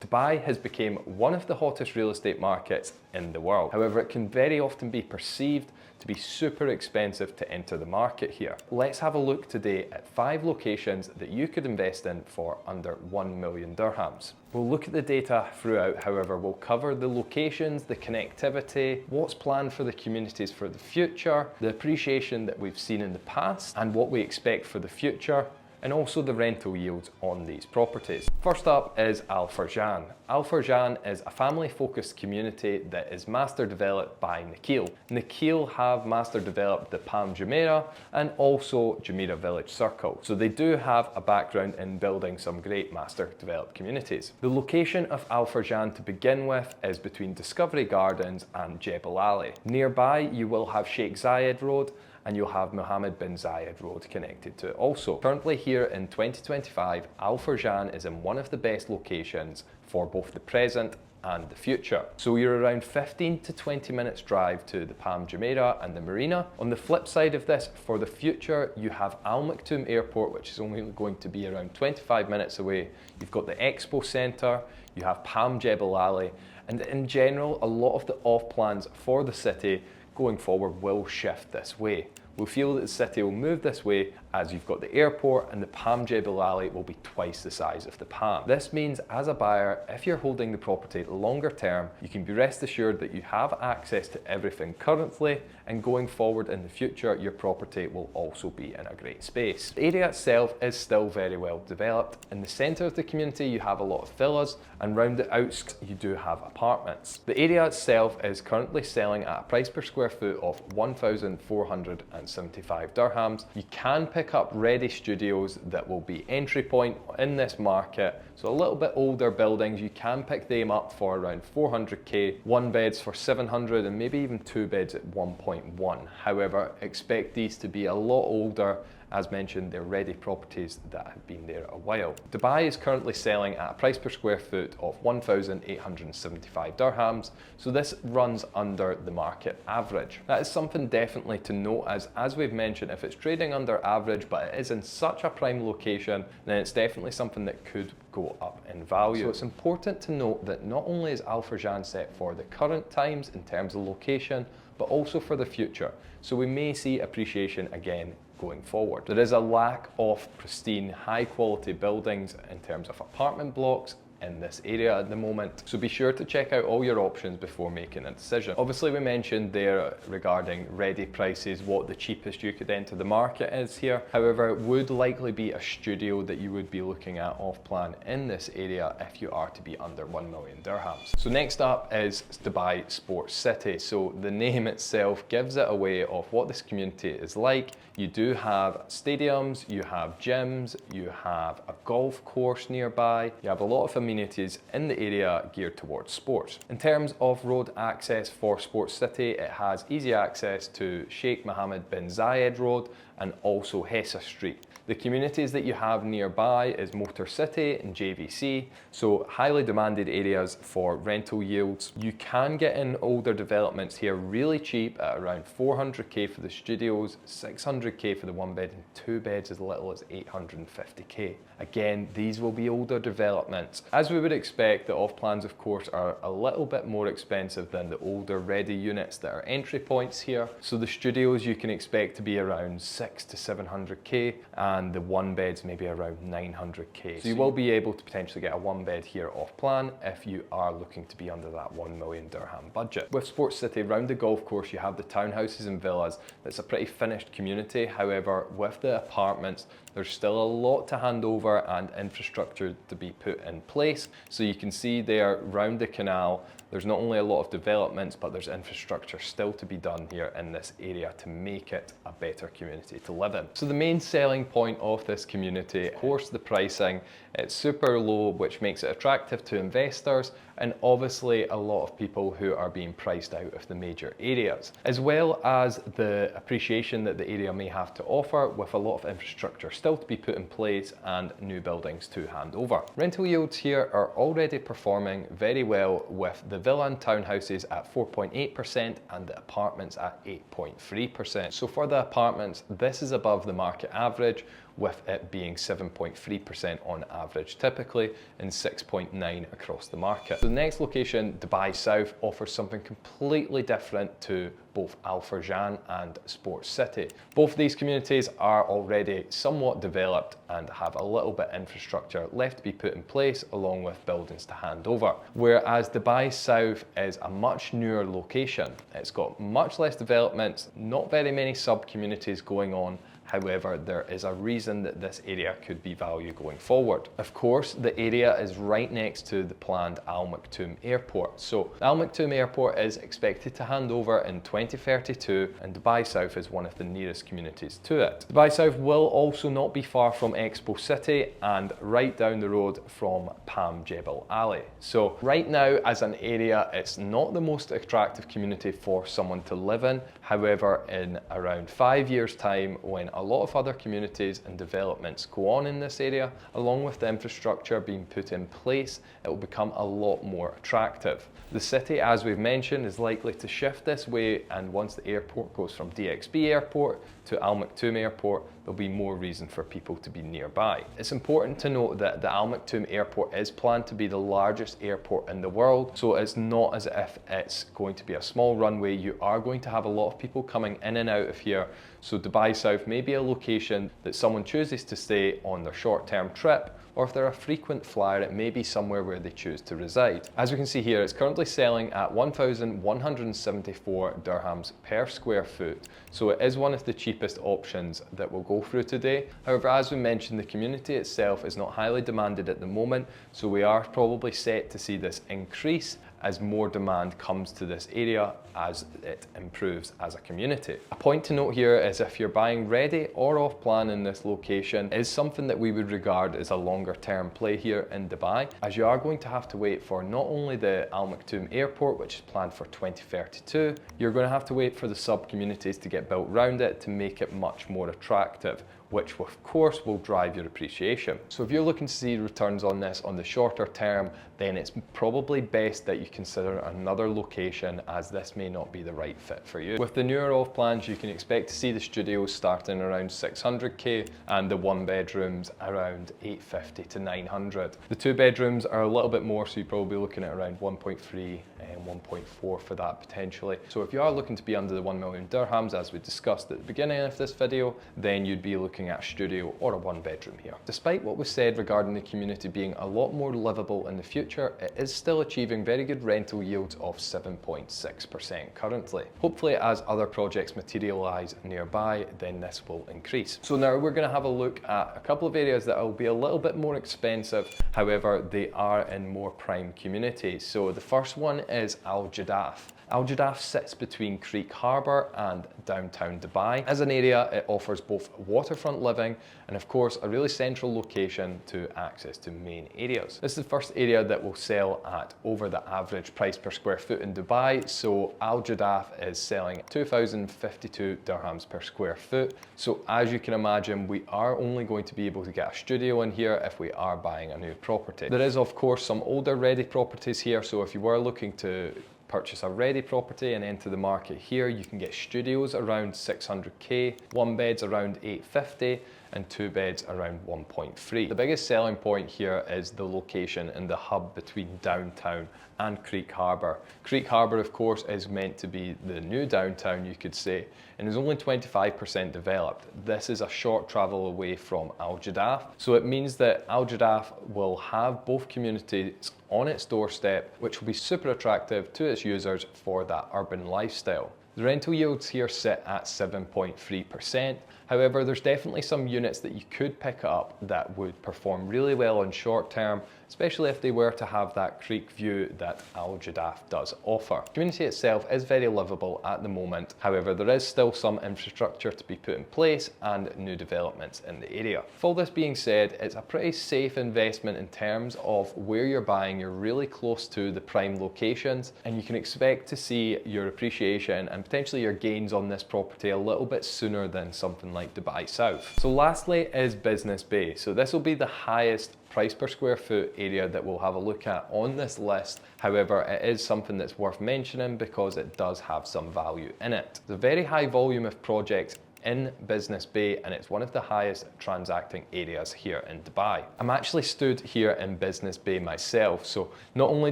Dubai has become one of the hottest real estate markets in the world. However, it can very often be perceived to be super expensive to enter the market here. Let's have a look today at 5 locations that you could invest in for under 1 million dirhams. We'll look at the data throughout, however, we'll cover the locations, the connectivity, what's planned for the communities for the future, the appreciation that we've seen in the past, and what we expect for the future, and also the rental yields on these properties. First up is Al Farjan. Al Farjan is a family-focused community that is master developed by Nakheel. Nakheel have master developed the Palm Jumeirah and also Jumeirah Village Circle. So they do have a background in building some great master developed communities. The location of Al Farjan to begin with is between Discovery Gardens and Jebel Ali. Nearby you will have Sheikh Zayed Road and you'll have Mohammed bin Zayed Road connected to it also. Currently here in 2025, Al Farjan is in one of the best locations for both the present and the future. So you're around 15 to 20 minutes drive to the Palm Jumeirah and the marina. On the flip side of this, for the future, you have Al Maktoum Airport, which is only going to be around 25 minutes away. You've got the Expo Centre, you have Palm Jebel Ali, and in general, a lot of the off plans for the city going forward will shift this way. We feel that the city will move this way as you've got the airport and the Palm Jebel Ali will be twice the size of the Palm. This means as a buyer, if you're holding the property longer term, you can be rest assured that you have access to everything currently, and going forward in the future, your property will also be in a great space. The area itself is still very well developed. In the centre of the community, you have a lot of villas, and round the outskirts, you do have apartments. The area itself is currently selling at a price per square foot of 1,475 dirhams. You can pick up ready studios that will be entry point in this market. So a little bit older buildings, you can pick them up for around 400k, 1 beds for 700 and maybe even 2 beds at 1.1. However, expect these to be a lot older. As mentioned, they're ready properties that have been there a while. Dubai is currently selling at a price per square foot of 1,875 dirhams, so this runs under the market average. That is something definitely to note, as we've mentioned, if it's trading under average but it is in such a prime location, then it's definitely something that could go up in value. So it's important to note that not only is Al Farjan set for the current times in terms of location, but also for the future. So we may see appreciation again going forward. There is a lack of pristine, high quality buildings in terms of apartment blocks in this area at the moment. So be sure to check out all your options before making a decision. Obviously we mentioned there regarding ready prices, what the cheapest you could enter the market is here. However, it would likely be a studio that you would be looking at off plan in this area if you are to be under 1 million dirhams. So next up is Dubai Sports City. So the name itself gives it away of what this community is like. You do have stadiums, you have gyms, you have a golf course nearby, you have a lot of amenities in the area geared towards sports. In terms of road access for Sports City, it has easy access to Sheikh Mohammed bin Zayed Road and also Hessa Street. The communities that you have nearby is Motor City and JVC, so highly demanded areas for rental yields. You can get in older developments here really cheap at around 400k for the studios, 600k for the 1 bed and 2 beds as little as 850k. Again, these will be older developments. As we would expect, the off plans of course are a little bit more expensive than the older ready units that are entry points here. So the studios you can expect to be around 600 to 700k and the 1 beds maybe around 900k. So you will be able to potentially get a 1 bed here off plan if you are looking to be under that 1 million dirham budget. With Sports City, around the golf course you have the townhouses and villas. That's a pretty finished community. However, with the apartments, there's still a lot to hand over and infrastructure to be put in place. So you can see there round the canal, there's not only a lot of developments, but there's infrastructure still to be done here in this area to make it a better community to live in. So the main selling point of this community, of course, the pricing. It's super low, which makes it attractive to investors, and obviously a lot of people who are being priced out of the major areas, as well as the appreciation that the area may have to offer with a lot of infrastructure still to be put in place and new buildings to hand over. Rental yields here are already performing very well, with the villa and townhouses at 4.8% and the apartments at 8.3%. So for the apartments, this is above the market average, with it being 7.3% on average typically and 6.9% across the market. So the next location, Dubai South, offers something completely different to both Al Farjan and Sports City. Both of these communities are already somewhat developed and have a little bit of infrastructure left to be put in place along with buildings to hand over. Whereas Dubai South is a much newer location. It's got much less developments, not very many sub-communities going on. However, there is a reason that this area could be valued going forward. Of course, the area is right next to the planned Al Maktoum Airport. So Al Maktoum Airport is expected to hand over in 2032 and Dubai South is one of the nearest communities to it. Dubai South will also not be far from Expo City and right down the road from Palm Jebel Ali. So right now as an area, it's not the most attractive community for someone to live in. However, in around 5 years' time, when a lot of other communities and developments go on in this area, along with the infrastructure being put in place, it will become a lot more attractive. The city, as we've mentioned, is likely to shift this way, and once the airport goes from DXB Airport to Al Maktoum Airport, there'll be more reason for people to be nearby. It's important to note that the Al Maktoum Airport is planned to be the largest airport in the world, so it's not as if it's going to be a small runway. You are going to have a lot of people coming in and out of here, so Dubai South may be a location that someone chooses to stay on their short-term trip, or if they're a frequent flyer, it may be somewhere where they choose to reside. As we can see here, it's currently selling at 1,174 dirhams per square foot, so it is one of the cheapest options that we'll go through today. However, as we mentioned, the community itself is not highly demanded at the moment, so we are probably set to see this increase as more demand comes to this area as it improves as a community. A point to note here is if you're buying ready or off plan in this location is something that we would regard as a longer term play here in Dubai, as you are going to have to wait for not only the Al Maktoum Airport, which is planned for 2032, you're going to have to wait for the sub-communities to get built around it to make it much more attractive, which of course will drive your appreciation. So if you're looking to see returns on this on the shorter term, then it's probably best that you consider another location, as this may not be the right fit for you. With the newer off plans, you can expect to see the studios starting around 600k and the one bedrooms around 850 to 900. The two bedrooms are a little bit more, so you're probably looking at around 1.3 and 1.4 for that potentially. So if you are looking to be under the 1 million dirhams, as we discussed at the beginning of this video, then you'd be looking at a studio or a one bedroom here. Despite what was said regarding the community being a lot more livable in the future, it is still achieving very good rental yields of 7.6% currently. Hopefully as other projects materialise nearby, then this will increase. So now we're going to have a look at a couple of areas that will be a little bit more expensive, however they are in more prime communities. So the first one is Al Jadaf. Al Jadaf sits between Creek Harbour and downtown Dubai. As an area, it offers both waterfront living and of course a really central location to access to main areas. This is the first area that will sell at over the average price per square foot in Dubai. So Al Jadaf is selling at 2,052 dirhams per square foot. So as you can imagine, we are only going to be able to get a studio in here if we are buying a new property. There is of course some older ready properties here, so if you were looking to purchase a ready property and enter the market here, you can get studios around 600k, one beds around 850 and two beds around 1.3. The biggest selling point here is the location in the hub between downtown and Creek Harbour. Creek Harbour of course is meant to be the new downtown, you could say, and is only 25% developed. This is a short travel away from Al Jadaf, so it means that Al Jadaf will have both communities on its doorstep, which will be super attractive to its users for that urban lifestyle. The rental yields here sit at 7.3%. However, there's definitely some units that you could pick up that would perform really well on short term, especially if they were to have that creek view that Al Jadaf does offer. The community itself is very livable at the moment. However, there is still some infrastructure to be put in place and new developments in the area. With all this being said, it's a pretty safe investment in terms of where you're buying. You're really close to the prime locations and you can expect to see your appreciation and potentially your gains on this property a little bit sooner than something like Dubai South. So lastly is Business Bay. So this will be the highest price per square foot area that we'll have a look at on this list. However, it is something that's worth mentioning because it does have some value in it. There's a very high volume of projects in Business Bay, and it's one of the highest transacting areas here in Dubai. I'm actually stood here in Business Bay myself, so not only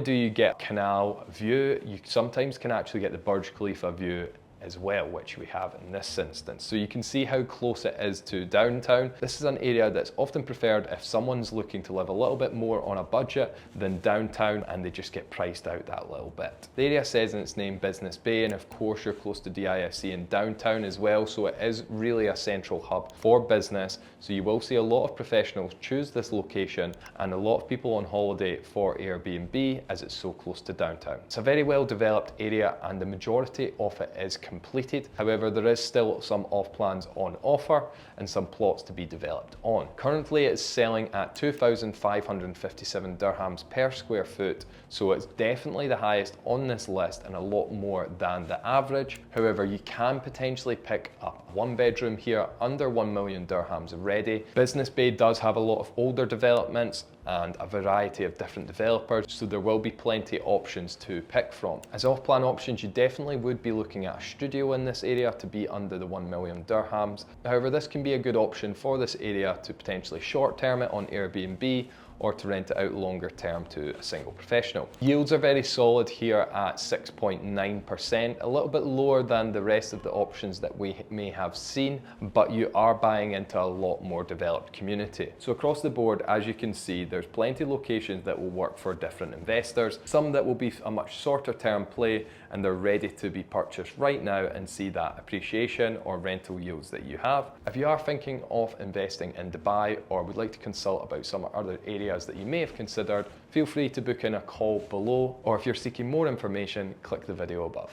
do you get canal view, you sometimes can actually get the Burj Khalifa view as well, which we have in this instance. So you can see how close it is to downtown. This is an area that's often preferred if someone's looking to live a little bit more on a budget than downtown and they just get priced out that little bit. The area says in its name Business Bay, and of course you're close to DIFC and downtown as well, so it is really a central hub for business. So you will see a lot of professionals choose this location and a lot of people on holiday for Airbnb as it's so close to downtown. It's a very well developed area and the majority of it is completed. However, there is still some off plans on offer and some plots to be developed on. Currently it's selling at 2,557 dirhams per square foot, so it's definitely the highest on this list and a lot more than the average. However, you can potentially pick up a one bedroom here under 1 million dirhams already. Business Bay does have a lot of older developments and a variety of different developers, so there will be plenty of options to pick from. As off-plan options, you definitely would be looking at a studio in this area to be under the 1 million dirhams. However, this can be a good option for this area to potentially short-term it on Airbnb or to rent it out longer term to a single professional. Yields are very solid here at 6.9%, a little bit lower than the rest of the options that we may have seen, but you are buying into a lot more developed community. So across the board, as you can see, there's plenty of locations that will work for different investors, some that will be a much shorter term play and they're ready to be purchased right now and see that appreciation or rental yields that you have. If you are thinking of investing in Dubai or would like to consult about some other areas that you may have considered, feel free to book in a call below, or if you're seeking more information, click the video above.